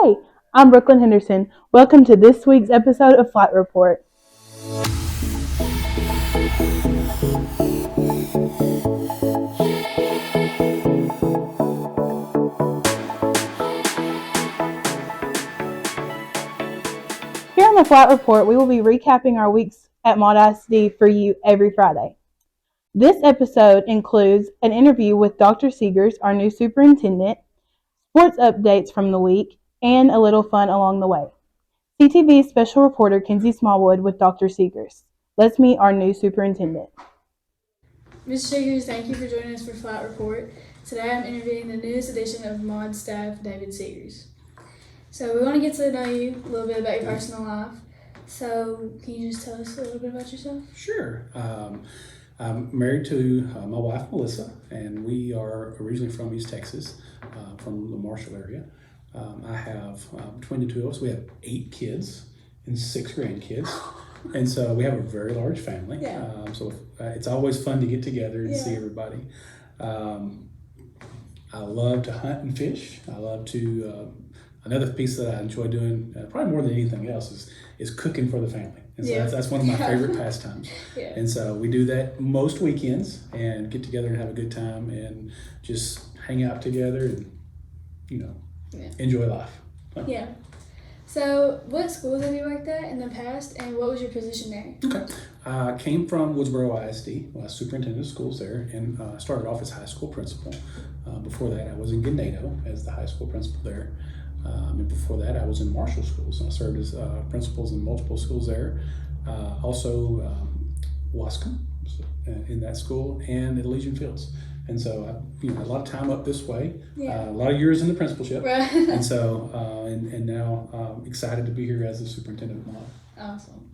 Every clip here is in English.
Hey, I'm Brooklyn Henderson. Welcome to this week's episode of Flight Report. Here on the Flight Report, we will be recapping our weeks at Maud ISD for you every Friday. This episode includes an interview with Dr. Seegers, our new superintendent, sports updates from the week, and a little fun along the way. CTV's special reporter Kenzie Smallwood with Dr. Seegers. Let's meet our new superintendent. Ms. Seegers, thank you for joining us for Flight Report. Today I'm interviewing the newest edition of Maud staff, David Seegers. So we want to get to know you a little bit about your personal life. So can you just tell us a little bit about yourself? Sure. I'm married to my wife, Melissa, and we are originally from East Texas, from the Marshall area. I have, between the two of us, we have 8 kids and 6 grandkids. And so we have a very large family. Yeah. So it's always fun to get together and see Yeah. everybody. I love to hunt and fish. I love to, another piece that I enjoy doing, probably more than anything else, is cooking for the family. And so Yeah. that's one of my favorite pastimes. Yeah. And so we do that most weekends and get together and have a good time and just hang out together and, enjoy life. Yeah. So what schools have you worked at in the past, and what was your position there? Okay. I came from Woodsboro ISD, superintendent of schools there, and started off as high school principal. Before that, I was in Ganado as the high school principal there. And before that, I was in Marshall schools. I served as principals in multiple schools there. Also, Wascom in that school, and at Elysian Fields. And so I, a lot of time up this way, Yeah. a lot of years in the principalship. Right. And so, and now excited to be here as the superintendent of Maud. Awesome.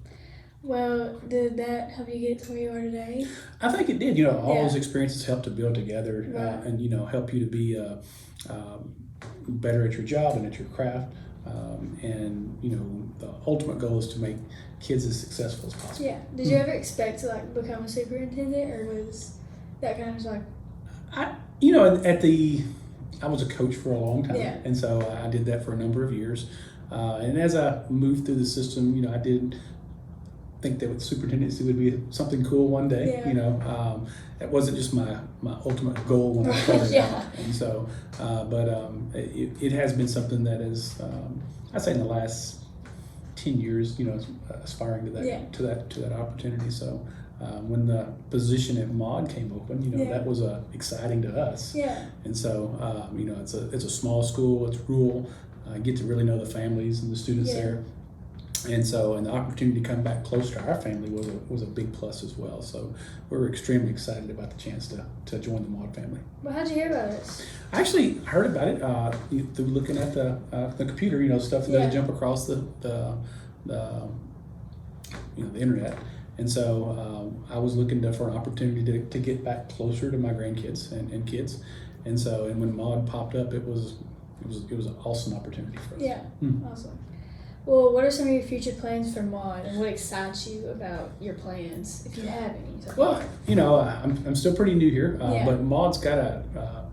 Well, did that help you get to where you are today? I think it did. All Yeah. those experiences help to build together, Right. and help you to be better at your job and at your craft. And the ultimate goal is to make kids as successful as possible. Yeah. Did you ever expect to become a superintendent, or was that kind of just I was a coach for a long time, Yeah. and so I did that for a number of years. And as I moved through the system, I did think that superintendency would be something cool one day. Yeah. It wasn't just my ultimate goal when I started Yeah. out, and so, it has been something that is, I'd say in the last 10 years, aspiring to that Yeah. to that opportunity. So. When the position at Maud came open, Yeah. that was exciting to us. Yeah. And so, it's a small school, it's rural. I get to really know the families and the students Yeah. there. And so, and the opportunity to come back close to our family was a big plus as well. So we were extremely excited about the chance to join the Maud family. Well, how'd you hear about us? I actually heard about it through looking at the computer, stuff that Yeah. doesn't jump across the internet. And so I was looking for an opportunity to get back closer to my grandkids and kids. And so, and when Maud popped up, it was an awesome opportunity for us. Yeah. Awesome. Well, what are some of your future plans for Maud, and what excites you about your plans, if you have any? Well, I'm still pretty new here, Yeah. but Maud's got a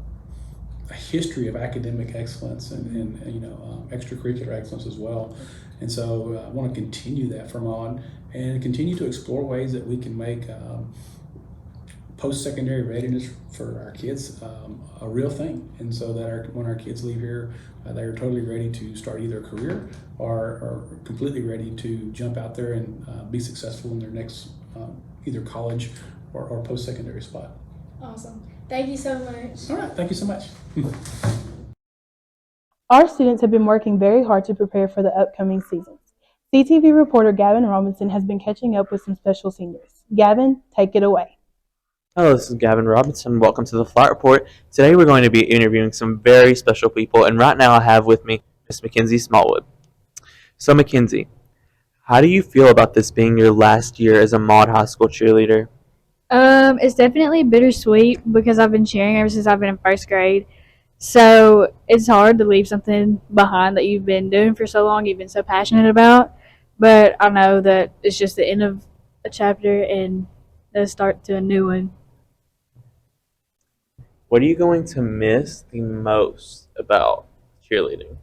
history of academic excellence and extracurricular excellence as well. And so I want to continue that for Maud and continue to explore ways that we can make post-secondary readiness for our kids a real thing. And so that when our kids leave here, they're totally ready to start either a career or completely ready to jump out there and be successful in their next either college or post-secondary spot. Awesome. Thank you so much. All right, thank you so much. Our students have been working very hard to prepare for the upcoming seasons. CTV reporter Gavin Robinson has been catching up with some special seniors. Gavin, take it away. Hello, this is Gavin Robinson. Welcome to the Flight Report. Today we're going to be interviewing some very special people, and right now I have with me Miss Mackenzie Smallwood. So Mackenzie, how do you feel about this being your last year as a Maud High School cheerleader? It's definitely bittersweet because I've been cheering ever since I've been in first grade. So it's hard to leave something behind that you've been doing for so long, you've been so passionate about. But I know that it's just the end of a chapter and the start to a new one. What are you going to miss the most about cheerleading?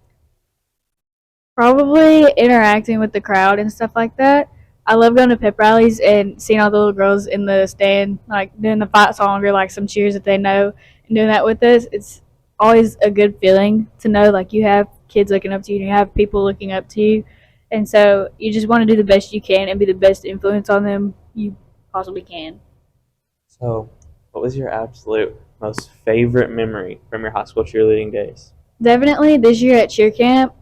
Probably interacting with the crowd and stuff like that. I love going to pep rallies and seeing all the little girls in the stand, like doing the fight song or like some cheers that they know and doing that with us. It's always a good feeling to know like you have kids looking up to you and you have people looking up to you. And so you just want to do the best you can and be the best influence on them you possibly can. So, what was your absolute most favorite memory from your high school cheerleading days? Definitely this year at cheer camp,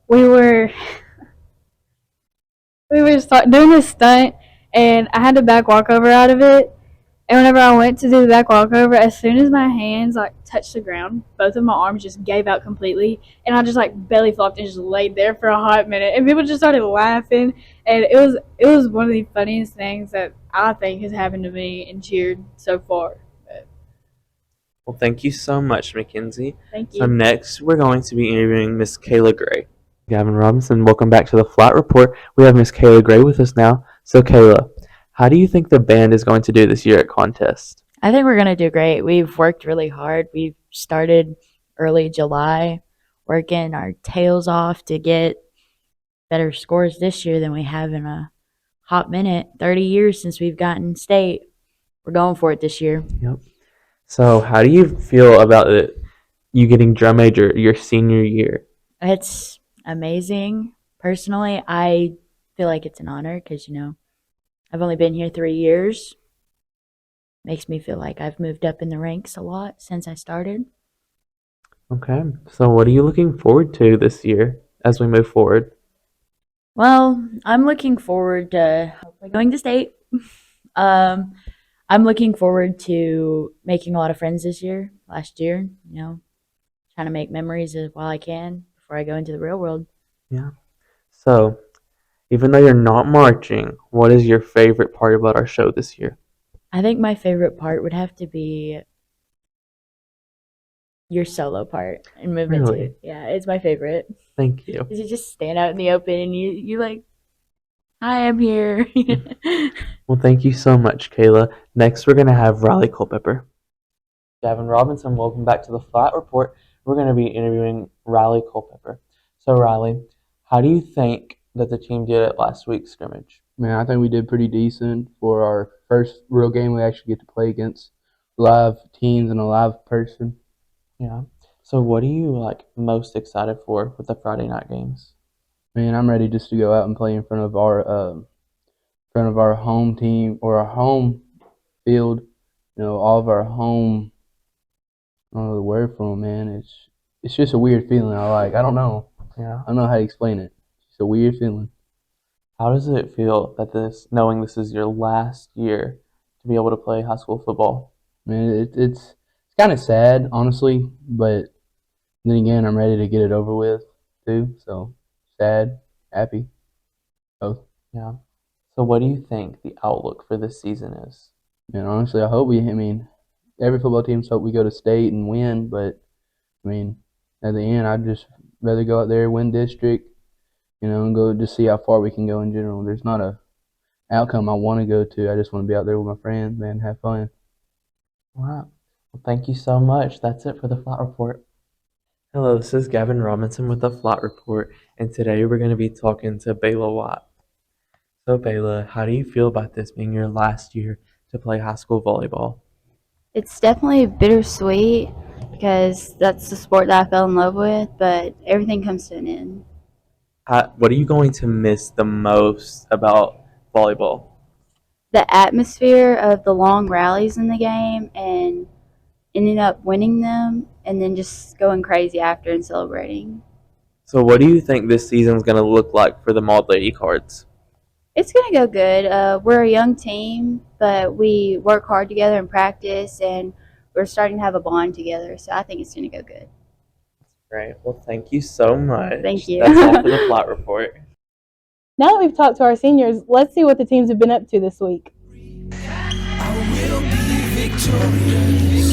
we were doing this stunt, and I had to back walkover out of it. And whenever I went to do the back walkover, as soon as my hands like touched the ground, both of my arms just gave out completely, and I just like belly flopped and just laid there for a hot minute. And people just started laughing, and it was one of the funniest things that I think has happened to me in cheered so far. Well, thank you so much, Mackenzie. Thank So you. next, we're going to be interviewing Miss Kayla Gray. Gavin Robinson, welcome back to the Flat Report. We have Miss Kayla Gray with us now. So Kayla, how do you think the band is going to do this year at contest? I think we're going to do great. We've worked really hard. We've started early July, working our tails off to get better scores this year than we have in a hot minute. 30 years since we've gotten state. We're going for it this year. Yep. So how do you feel about you getting drum major your senior year? It's amazing. Personally, I feel like it's an honor because, I've only been here 3 years. Makes me feel like I've moved up in the ranks a lot since I started. Okay. So what are you looking forward to this year as we move forward? Well, I'm looking forward to hopefully going to state. I'm looking forward to making a lot of friends this year. Last year, trying to make memories while I can before I go into the real world. Yeah. So, even though you're not marching, what is your favorite part about our show this year? I think my favorite part would have to be your solo part and movement Really? too. Yeah, it's my favorite. Thank you. Because you just stand out in the open and you like, hi, I'm here. Well, thank you so much, Kayla. Next, we're going to have Riley Culpepper. Gavin Robinson, welcome back to the Flat Report. We're going to be interviewing Riley Culpepper. So, Riley, how do you think that the team did at last week's scrimmage? Man, I think we did pretty decent for our first real game. We actually get to play against live teams and a live person. Yeah. So, what are you most excited for with the Friday night games? Man, I'm ready just to go out and play in front of our home team or our home field. All of our home. I don't know the word for them, man. It's just a weird feeling. I don't know. Yeah. I don't know how to explain it. It's a weird feeling. How does it feel knowing this is your last year to be able to play high school football? Man, it's kind of sad, honestly, but then again, I'm ready to get it over with too. So sad, happy, both. Yeah. So what do you think the outlook for this season is? And honestly, I hope every football team hope we go to state and win, but at the end, I'd just rather go out there, win district, and go just see how far we can go in general. There's not a outcome I want to go to. I just want to be out there with my friends, man, have fun. All right. Well, thank you so much. That's it for the Flat Report. Hello, this is Gavin Robinson with the Flat Report, and today we're going to be talking to Bayla Watt. So, Bayla, how do you feel about this being your last year to play high school volleyball? It's definitely bittersweet because that's the sport that I fell in love with, but everything comes to an end. What are you going to miss the most about volleyball? The atmosphere of the long rallies in the game and ending up winning them and then just going crazy after and celebrating. So what do you think this season's going to look like for the Maud Lady Cards? It's going to go good. We're a young team, but we work hard together and practice, and we're starting to have a bond together, so I think it's going to go good. Great. Well, thank you so much. Thank you. That's all for the Flat Report. Now that we've talked to our seniors, let's see what the teams have been up to this week. I will be victorious.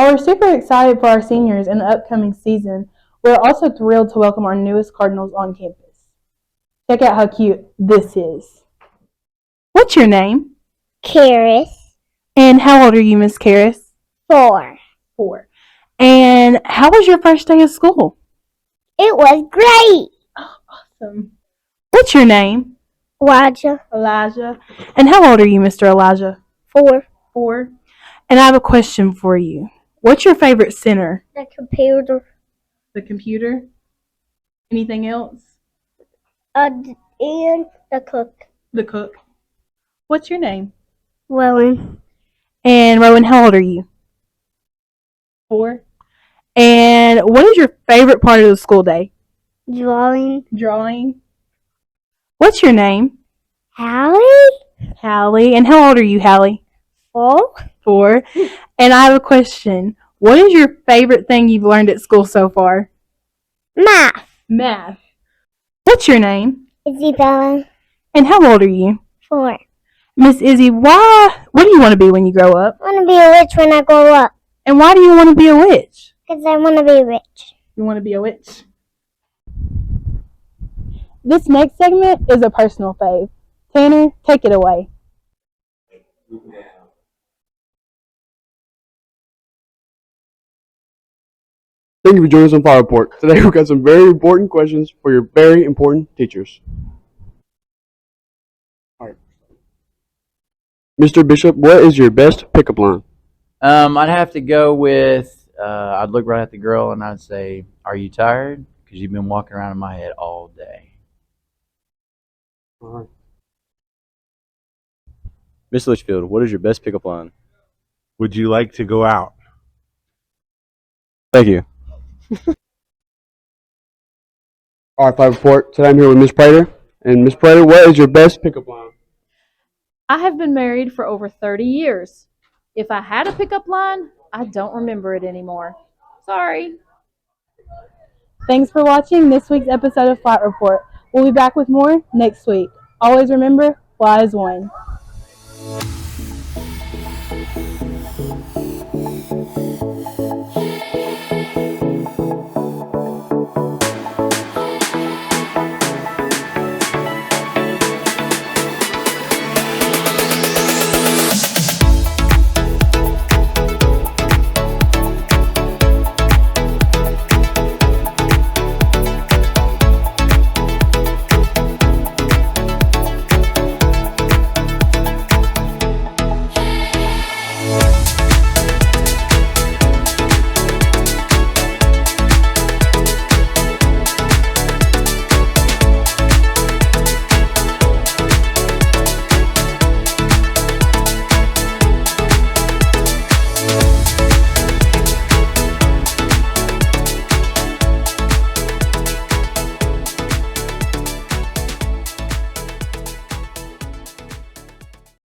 While we're super excited for our seniors in the upcoming season, we're also thrilled to welcome our newest Cardinals on campus. Check out how cute this is. What's your name? Karis. And how old are you, Miss Karis? 4. 4. And how was your first day of school? It was great. Awesome. What's your name? Elijah. And how old are you, Mr. Elijah? 4. 4. And I have a question for you. What's your favorite center? The computer. The computer? Anything else? And the cook. The cook. What's your name? Rowan. And Rowan, how old are you? 4. And what is your favorite part of the school day? Drawing. Drawing. What's your name? Hallie. Hallie. And how old are you, Hallie? 4. 4. And I have a question. What is your favorite thing you've learned at school so far? Math. Math. What's your name? Isabella. And how old are you? 4. Miss Izzy, what do you want to be when you grow up? I want to be a witch when I grow up. And why do you want to be a witch? Because I want to be rich. You want to be a witch? This next segment is a personal fave. Tanner, take it away. Thank you for joining us on Fire Report. Today we've got some very important questions for your very important teachers. All right. Mr. Bishop, what is your best pickup line? I'd have to go with, I'd look right at the girl and I'd say, "Are you tired? Because you've been walking around in my head all day." All right. Miss Litchfield, what is your best pickup line? Would you like to go out? Thank you. All right, Fire Report. Today I'm here with Miss Prater. And Miss Prater, what is your best pickup line? I have been married for over 30 years. If I had a pickup line, I don't remember it anymore. Sorry. Thanks for watching this week's episode of Flight Report. We'll be back with more next week. Always remember, fly as one.